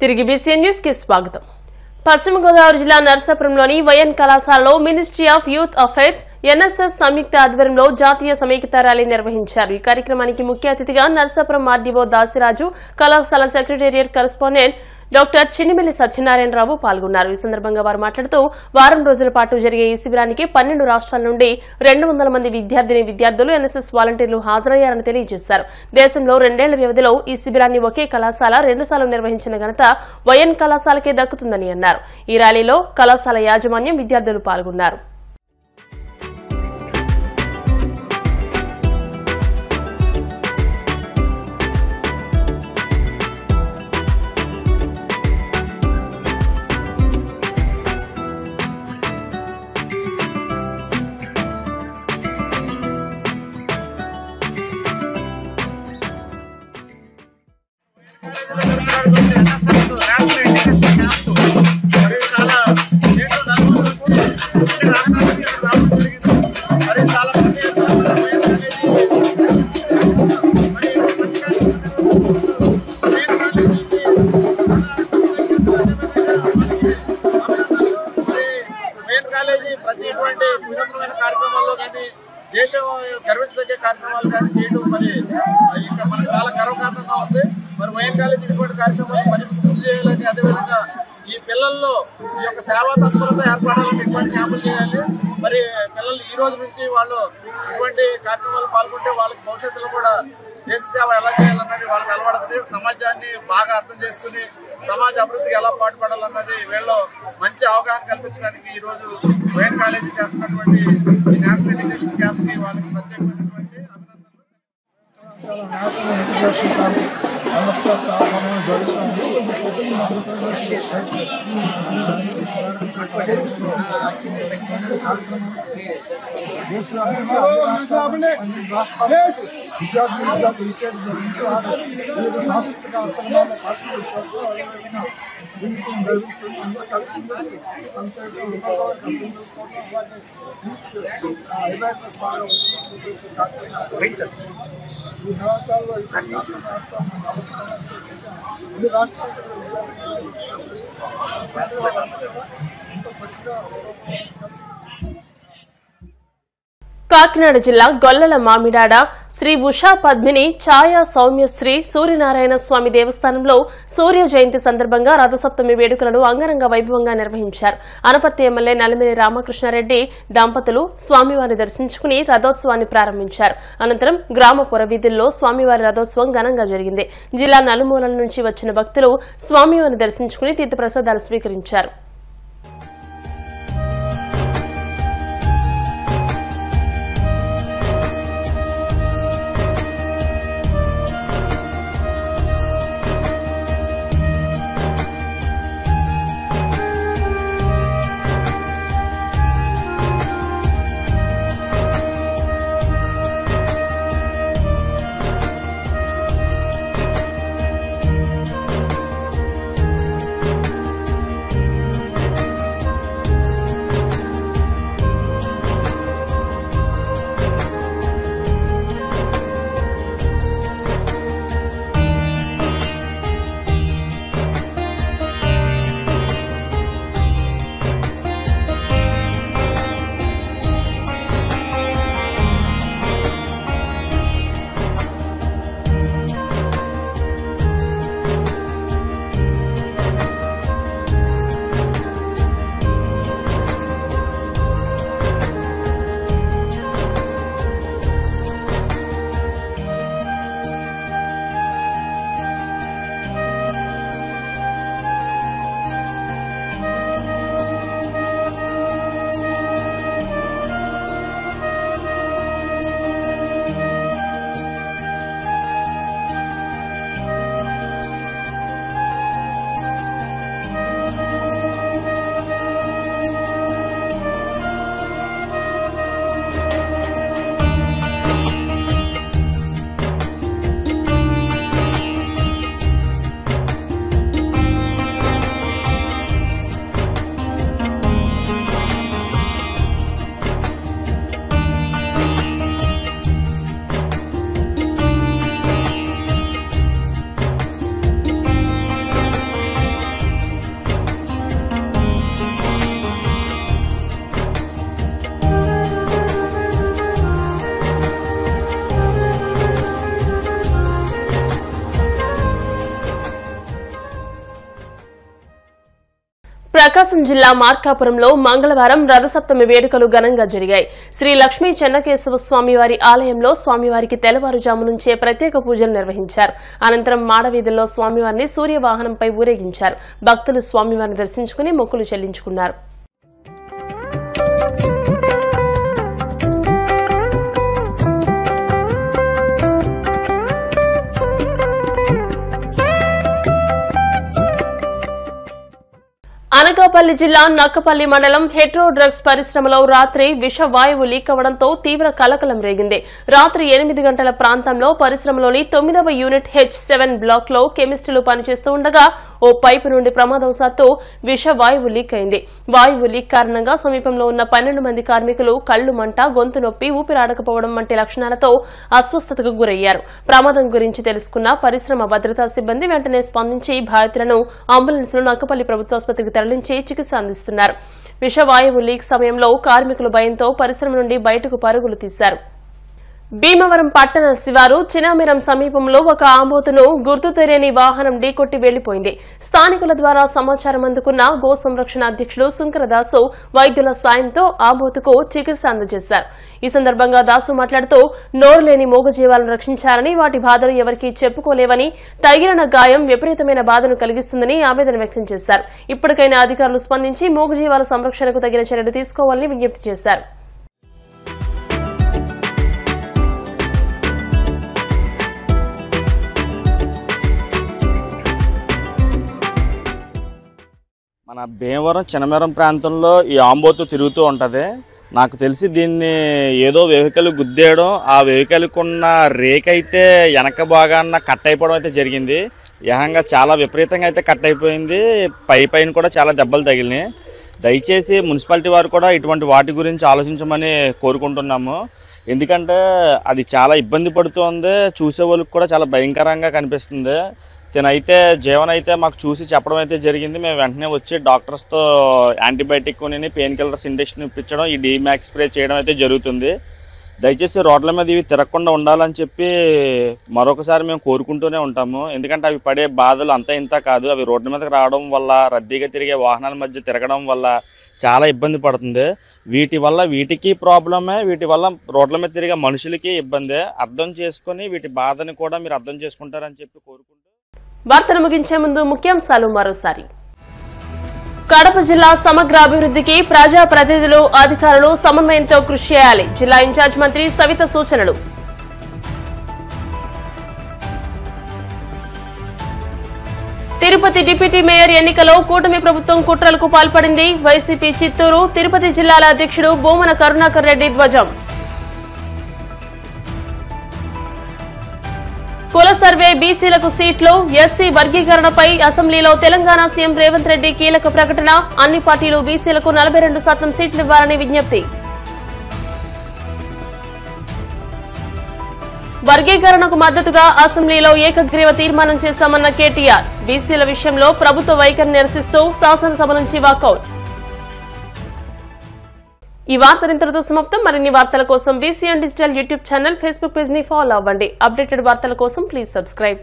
తిరిగి BCN news కి స్వాగతం. పశ్చిమ గోదావరి జిల్లా నర్సాపురంలోని వైఎన్ కళాశాలలో ministry of youth affairs NSS సంయుక్త ఆధ్వర్యంలో జాతీయ సమైక్యత ర్యాలీ నిర్వహించారు. ఈ కార్యక్రమానికి ముఖ్య అతిథిగా నర్సాపురం ఆర్డీఓ దాసిరాజు, కళాశాల సెక్రటేరియట్ కరెస్పాండెంట్ డాక్టర్ చిన్నిమిల్లి సత్యనారాయణరావు పాల్గొన్నారు. ఈ సందర్భంగా వారు మాట్లాడుతూ వారం రోజుల పాటు జరిగే ఈ శిబిరానికి 12 రాష్ట్రాల నుండి 200 మంది విద్యార్థులు ఎన్ఎస్ఎస్ వాలంటీర్లు హాజరయ్యారని తెలియజేశారు. దేశంలో 2 ఏళ్ల వ్యవధిలో ఈ శిబిరాన్ని ఒకే కళాశాల 2 సార్లు నిర్వహించిన ఘనత వైఎన్ కళాశాలకే దక్కుతుందని అన్నారు. ఈ ర్యాలీలో కళాశాల యాజమాన్యం, విద్యార్థులు పాల్గొన్నారు. దేశం గర్వించదగ్గ కార్యక్రమాలు కానీ చేయడం మరి ఇక్కడ మనకు చాలా గర్వకారణంగా ఉంది. మరి వైఎన్ కాలేజీ ఇటువంటి కార్యక్రమాలు మరి పూర్తి చేయాలని, అదేవిధంగా ఈ పిల్లల్లో ఈ యొక్క సేవా తత్పరత ఏర్పడాలని ఇటువంటి క్యాంపులు చేయాలి. మరి పిల్లలు ఈ రోజు నుంచి వాళ్ళు ఇటువంటి కార్యక్రమాలు పాల్గొంటే వాళ్ళకి భవిష్యత్తులో కూడా దేశ సేవ ఎలా చేయాలన్నది వాళ్ళకి అలవడుతుంది. సమాజాన్ని బాగా అర్థం చేసుకుని సమాజ అభివృద్ధికి ఎలా పాటుపడాలన్నది వీళ్ళు మంచి అవగాహన కల్పించడానికి ఈ రోజు వైఎన్ కాలేజీ చేస్తున్నటువంటి నేషనల్ ఎడ్యుకేషన్ క్యాంప్ కి వాళ్ళకి ప్రత్యేకమైనటువంటి సాంస్కృతిక కార్యక్రమాలను పార్టిసిపేట్ చేస్తూ దీనికి కలిసి పంచాయతీ అర్థం చేసుకోవడం అవేర్నెస్ బాగా వస్తుంది. ఈ కళాశాలలో అన్ని రాష్ట్రాలు కాకినాడ జిల్లా గొల్లల మామిడాడ శ్రీ ఉషా పద్మిని ఛాయా సౌమ్యశ్రీ సూర్యనారాయణ స్వామి దేవస్థానంలో సూర్య జయంతి సందర్భంగా రథసప్తమి వేడుకలను అంగరంగ వైభవంగా నిర్వహించారు. అనపర్తి ఎమ్మెల్యే నలిమిని రామకృష్ణారెడ్డి దంపతులు స్వామివారిని దర్శించుకుని రథోత్సవాన్ని ప్రారంభించారు. అనంతరం గ్రామ పురవీధుల్లో స్వామివారి రథోత్సవం ఘనంగా జరిగింది. జిల్లా నలుమూలల నుంచి వచ్చిన భక్తులు స్వామివారిని దర్శించుకుని తీర్థప్రసాదాలు స్వీకరించారు. ప్రకాశం జిల్లా మార్కాపురంలో మంగళవారం రథసప్తమి వేడుకలు ఘనంగా జరిగాయి. శ్రీ లక్ష్మీ చెన్నకేశవ స్వామివారి ఆలయంలో స్వామివారికి తెల్లవారుజాము నుంచే ప్రత్యేక పూజలు నిర్వహించారు. అనంతరం మాడవీధుల్లో స్వామివారిని సూర్యవాహనంపై ఊరేగించారు. భక్తులు స్వామివారిని దర్శించుకుని మొక్కులు చెల్లించుకున్నారు. అనకాపల్లి జిల్లా నక్కపల్లి మండలం హెట్రో డ్రగ్స్ పరిశ్రమలో రాత్రి విషవాయువు లీక్ అవడంతో తీవ్ర కలకలం రేగింది. రాత్రి 8 గంటల ప్రాంతంలో పరిశ్రమలోని 9వ యూనిట్ H7 బ్లాక్ లో కెమిస్టులు పనిచేస్తూ ఉండగా ఓ పైపు నుండి ప్రమాదవశాత్తు విషవాయువు లీక్ అయింది. వాయువు లీక్ కారణంగా సమీపంలో ఉన్న 12 మంది కార్మికులు కళ్లు మంట, గొంతు నొప్పి, ఊపిరాడకపోవడం వంటి లక్షణాలతో అస్వస్థతకు గురయ్యారు. ప్రమాదం గురించి తెలుసుకున్న పరిశ్రమ భద్రతా సిబ్బంది వెంటనే స్పందించి బాధితులను అంబులెన్స్ లో నక్కపల్లి ప్రభుత్వాసుపత్రికి తరలించి చికిత్స అందిస్తున్నారు. విషవాయువు లీక్ సమయంలో కార్మికులు భయంతో పరిశ్రమ నుండి బయటకు పరుగులు తీశారు. భీమవరం పట్టణ శివారు చినామిరం సమీపంలో ఒక ఆంబోతును గుర్తు తెలియని వాహనం ఢీకొట్టి వెళ్లిపోయింది. స్థానికుల ద్వారా సమాచారం అందుకున్న గో సంరక్షణ అధ్యక్షుడు శంకరదాసు వైద్యుల సాయంతో ఆంబోతుకు చికిత్స అందజేశారు. ఈ సందర్భంగా దాసు మాట్లాడుతూ నోరు లేని మూగజీవాలను రక్షించాలని, వాటి బాధలు ఎవరికీ చెప్పుకోలేవని, తగిలిన గాయం విపరీతమైన బాధను కలిగిస్తుందని ఆవేదన వ్యక్తం చేశారు. ఇప్పటికైనా అధికారులు స్పందించి మూగజీవాల సంరక్షణకు తగిన చర్యలు తీసుకోవాలని విజ్ఞప్తి చేశారు. మన భీమవరం చినమేరం ప్రాంతంలో ఈ ఆంబోతు తిరుగుతూ ఉంటుంది. నాకు తెలిసి దీన్ని ఏదో వెహికల్ గుద్దేయడం, ఆ వెహికల్కి ఉన్న రేక్ అయితే వెనక భాగాన కట్ అయిపోవడం అయితే జరిగింది. ఏకంగా చాలా విపరీతంగా అయితే కట్ అయిపోయింది. పైన కూడా చాలా దెబ్బలు తగిలినాయి. దయచేసి మున్సిపాలిటీ వారు కూడా ఇటువంటి వాటి గురించి ఆలోచించమని కోరుకుంటున్నాము. ఎందుకంటే అది చాలా ఇబ్బంది పడుతుంది, చూసే వాళ్ళకి కూడా చాలా భయంకరంగా కనిపిస్తుంది. తినైతే జీవన అయితే మాకు చూసి చెప్పడం అయితే జరిగింది. మేము వెంటనే వచ్చి డాక్టర్స్తో యాంటీబయాటిక్ కొని పెయిన్ కిల్లర్స్ ఇంజెక్షన్ ఇప్పించడం, ఈ డీమాక్స్ స్ప్రే చేయడం అయితే జరుగుతుంది. దయచేసి రోడ్ల మీద ఇవి తిరగకుండా ఉండాలని చెప్పి మరొకసారి మేము కోరుకుంటూనే ఉంటాము. ఎందుకంటే అవి పడే బాధలు అంతా ఇంత కాదు. అవి రోడ్ల మీదకి రావడం వల్ల, రద్దీగా తిరిగే వాహనాల మధ్య తిరగడం వల్ల చాలా ఇబ్బంది పడుతుంది. వీటి వల్ల వీటికి ప్రాబ్లమే, వీటి వల్ల రోడ్ల మీద తిరిగే మనుషులకి ఇబ్బందే. అర్థం చేసుకొని వీటి బాధని కూడా మీరు అర్థం చేసుకుంటారని చెప్పి కోరుకుంటూ వార్తలు ముగించే ముందు ముఖ్యాంశాలు మరోసారి. కడప జిల్లా సమగ్ర అభివృద్ధికి ప్రజాప్రతినిధులు, అధికారులు సమన్వయంతో కృషి చేయాలి. జిల్లా ఇన్ఛార్జ్ మంత్రి సవిత సూచనలు. తిరుపతి డిప్యూటీ మేయర్ ఎన్నికలో కూటమి ప్రభుత్వం కుట్రలకు పాల్పడింది. వైసీపీ చిత్తూరు, తిరుపతి జిల్లాల అధ్యక్షుడు బోమన కరుణాకర్ రెడ్డి ధ్వజం. కుల సర్వే, బీసీలకు సీట్లు, ఎస్సీ వర్గీకరణపై అసెంబ్లీలో తెలంగాణ సీఎం రేవంత్ రెడ్డి కీలక ప్రకటన. అన్ని పార్టీలు బీసీలకు 42% సీట్లు ఇవ్వాలని విజ్ఞప్తి. వర్గీకరణకు మద్దతుగా అసెంబ్లీలో ఏకగ్రీవ తీర్మానం చేశామన్న కేటీఆర్. బీసీల విషయంలో ప్రభుత్వ వైఖరి నిరసిస్తూ శాసనసభ నుంచి వాకౌట్. ఈ వార్తలు ఇంతటితో సమాప్తం. మరిన్ని వార్తల కోసం BCN digital YouTube channel, Facebook page ని ఫాలో అవ్వండి. అప్డేటెడ్ వార్తల కోసం ప్లీజ్ సబ్స్క్రైబ్.